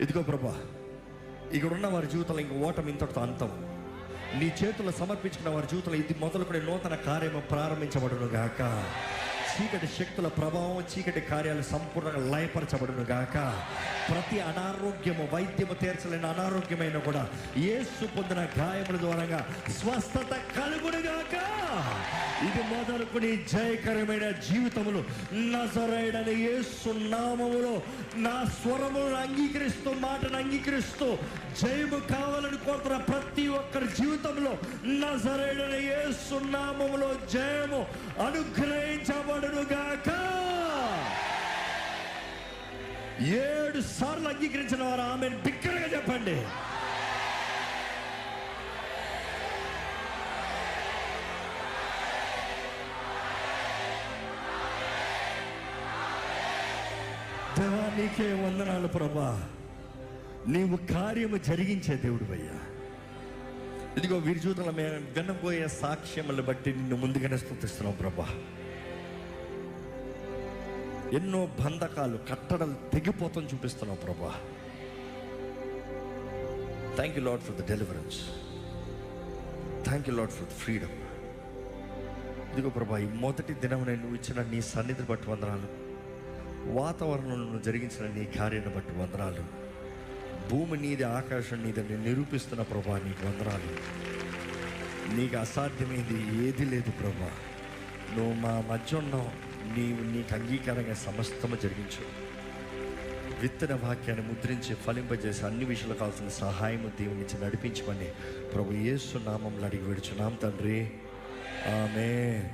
ఇదిగో ప్రభా, ఇక్కడ ఉన్న వారి జీవితంలో ఇంక ఓటమి ఇంతటితో అంతం. నీ చేతుల్లో సమర్పించుకున్న వారి జీవితంలో ఇది మొదలుకొని నూతన కార్యము ప్రారంభించబడును గాక. చీకటి శక్తుల ప్రభావం, చీకటి కార్యాలు సంపూర్ణంగా లయపరచబడును గాక. ప్రతి అనారోగ్యము, వైద్యము తీర్చలేని అనారోగ్యమైన కూడా యేసు పొందిన గాయముల ద్వారా స్వస్థత కలుగును గాక. ఇది మొదలుకొని జయకరమైన జీవితములు నజరేయుడైన యేసు నామములో నా స్వరములను అంగీకరిస్తూ, మాటను అంగీకరిస్తూ జయము కావాలని కోరుతున్న ప్రతి ఒక్కరి జీవితంలో నజరేయుడైన యేసు నామములో జయము అనుగ్రహించబడును గాక. 7 సార్లు అంగీకరించిన వారు ఆమె బిగ్గరగా చెప్పండి. దేవా, నీకే వందనాలు ప్రభా. నీవు కార్యము జరిగించే దేవుడు అయ్యా. ఇదిగో వీరి జీవితంలో మేము వినబోయే సాక్ష్యములను బట్టి నిన్ను ముందుగానే స్తుతిస్తున్నాం ప్రభా. ఎన్నో బంధకాలు, కట్టడలు తెగిపోతాం చూపిస్తున్నావు ప్రభా. Thank you lord for the deliverance. Thank you lord for the freedom. ఇదిగో ప్రభా, ఈ మొదటి దినం నువ్వు ఇచ్చిన నీ సన్నిధిని బట్టి వందనాలు. వాతావరణంలో జరిగించిన నీ కార్యాన్ని బట్టి వందనాలు. భూమి నీది, ఆకాశం నీది నేను నిరూపిస్తున్న ప్రభా, నీకు వందనాలు. నీకు అసాధ్యమైంది ఏది లేదు ప్రభా. నువ్వు మా మధ్య ఉన్నావు. నీకు అంగీకారంగా సమస్తము జరిగించు. విత్తన వాక్యాన్ని ముద్రించి ఫలింపజేసి అన్ని విషయాలు కావాల్సిన సహాయము దేవుని నుంచి నడిపించమని ప్రభు యేసు నామములో అడిగి వేడుచున్నాం తండ్రి. ఆమేన్.